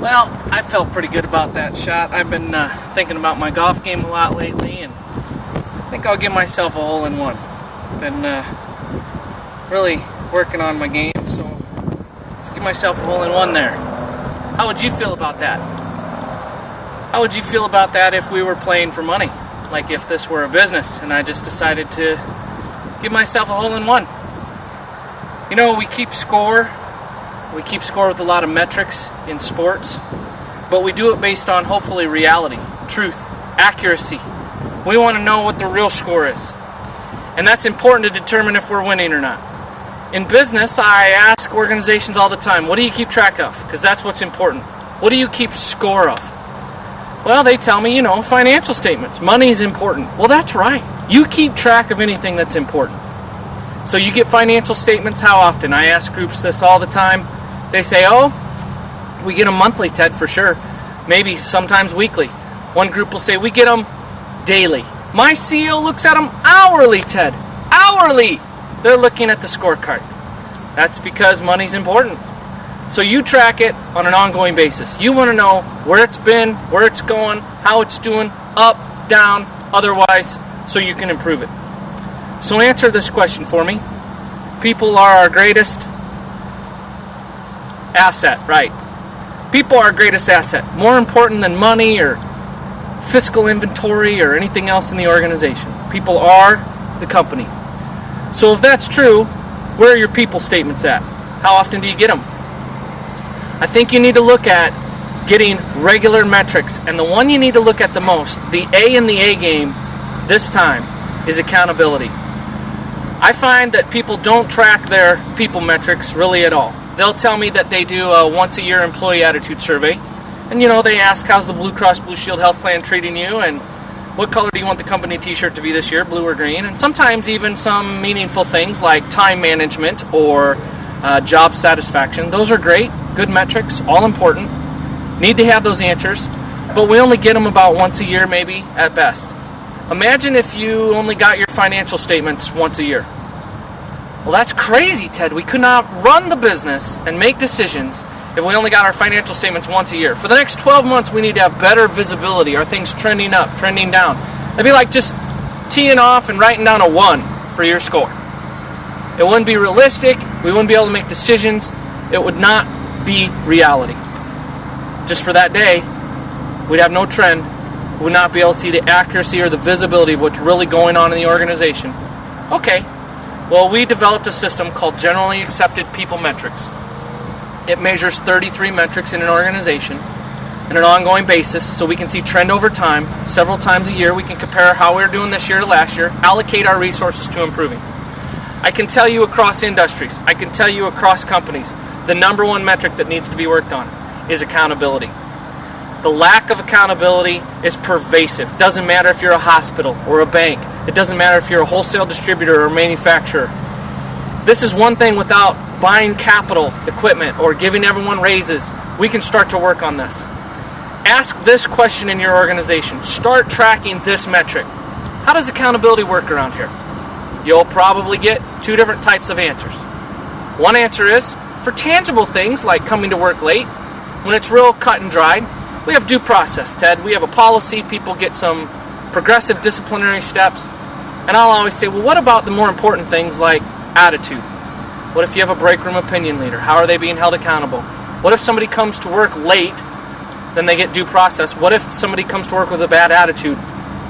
Well, I felt pretty good about that shot. I've been thinking about my golf game a lot lately, and I think I'll give myself a hole-in-one. Been really working on my game, so let's give myself a hole-in-one there. How would you feel about that? How would you feel about that if we were playing for money? Like if this were a business and I just decided to give myself a hole-in-one. You know, we keep score. We keep score with a lot of metrics in sports, but we do it based on hopefully reality, truth, accuracy. We want to know what the real score is. And that's important to determine if we're winning or not. In business, I ask organizations all the time, what do you keep track of? Because that's what's important. What do you keep score of? Well, they tell me, financial statements. Money is important. Well, that's right. You keep track of anything that's important. So you get financial statements how often? I ask groups this all the time. They say, we get them monthly, Ted, for sure. Maybe sometimes weekly. One group will say, we get them daily. My CEO looks at them hourly, Ted. Hourly! They're looking at the scorecard. That's because money's important. So you track it on an ongoing basis. You want to know where it's been, where it's going, how it's doing, up, down, otherwise, so you can improve it. So answer this question for me. People are our greatest asset, right? People are our greatest asset. More important than money or fiscal inventory or anything else in the organization. People are the company. So if that's true, where are your people statements at? How often do you get them? I think you need to look at getting regular metrics, and the one you need to look at the most, the A in the A game this time, is accountability. I find that people don't track their people metrics really at all. They'll tell me that they do a once-a-year employee attitude survey, and they ask, how's the Blue Cross Blue Shield health plan treating you, and what color do you want the company t-shirt to be this year, blue or green, and sometimes even some meaningful things like time management or job satisfaction. Those are great, good metrics, all important. Need to have those answers, but we only get them about once a year maybe at best. Imagine if you only got your financial statements once a year. Well, that's crazy, Ted. We could not run the business and make decisions if we only got our financial statements once a year. For the next 12 months, we need to have better visibility. Are things trending up, trending down? That'd be like just teeing off and writing down a 1 for your score. It wouldn't be realistic. We wouldn't be able to make decisions. It would not be reality. Just for that day, we'd have no trend. We would not be able to see the accuracy or the visibility of what's really going on in the organization. Okay. Well, we developed a system called Generally Accepted People Metrics. It measures 33 metrics in an organization on an ongoing basis, so we can see trend over time. Several times a year, we can compare how we're doing this year to last year, allocate our resources to improving. I can tell you across industries, I can tell you across companies, the number one metric that needs to be worked on is accountability. The lack of accountability is pervasive. Doesn't matter if you're a hospital or a bank. It doesn't matter if you're a wholesale distributor or manufacturer. This is one thing without buying capital equipment or giving everyone raises. We can start to work on this. Ask this question in your organization. Start tracking this metric. How does accountability work around here? You'll probably get two different types of answers. One answer is for tangible things like coming to work late. When it's real cut and dried, we have due process, Ted. We have a policy. People get some progressive disciplinary steps. And I'll always say, well, what about the more important things like attitude? What if you have a break room opinion leader? How are they being held accountable? What if somebody comes to work late, then they get due process? What if somebody comes to work with a bad attitude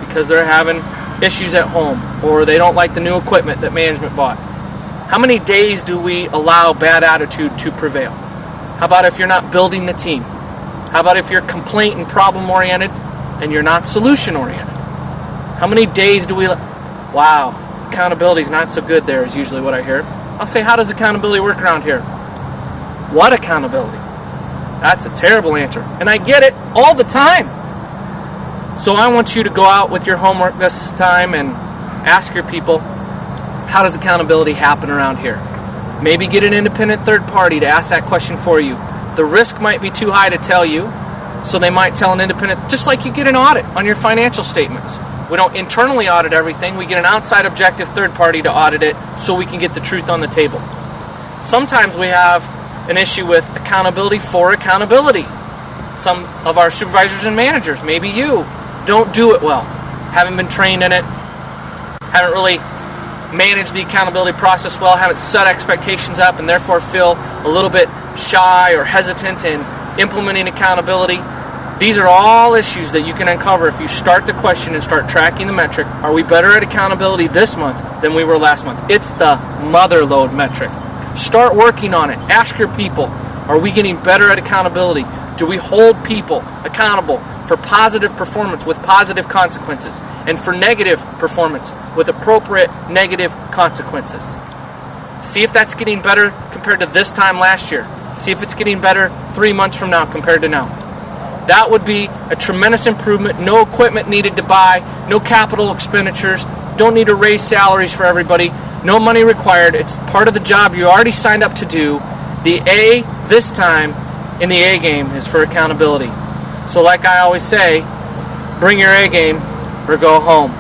because they're having issues at home or they don't like the new equipment that management bought? How many days do we allow bad attitude to prevail? How about if you're not building the team? How about if you're complaint and problem-oriented and you're not solution-oriented? How many days do we... Wow, accountability is not so good there is usually what I hear. I'll say, how does accountability work around here? What accountability? That's a terrible answer. And I get it all the time. So I want you to go out with your homework this time and ask your people, how does accountability happen around here? Maybe get an independent third party to ask that question for you. The risk might be too high to tell you, so they might tell an independent, just like you get an audit on your financial statements. We don't internally audit everything. We get an outside objective third party to audit it so we can get the truth on the table. Sometimes we have an issue with accountability for accountability. Some of our supervisors and managers, maybe you, don't do it well. Haven't been trained in it. Haven't really managed the accountability process well. Haven't set expectations up and therefore feel a little bit shy or hesitant in implementing accountability. These are all issues that you can uncover if you start the question and start tracking the metric. Are we better at accountability this month than we were last month? It's the mother load metric. Start working on it. Ask your people, are we getting better at accountability? Do we hold people accountable for positive performance with positive consequences and for negative performance with appropriate negative consequences? See if that's getting better compared to this time last year. See if it's getting better 3 months from now compared to now. That would be a tremendous improvement. No equipment needed to buy, no capital expenditures, don't need to raise salaries for everybody, no money required. It's part of the job you already signed up to do. The A this time in the A game is for accountability. So like I always say, bring your A game or go home.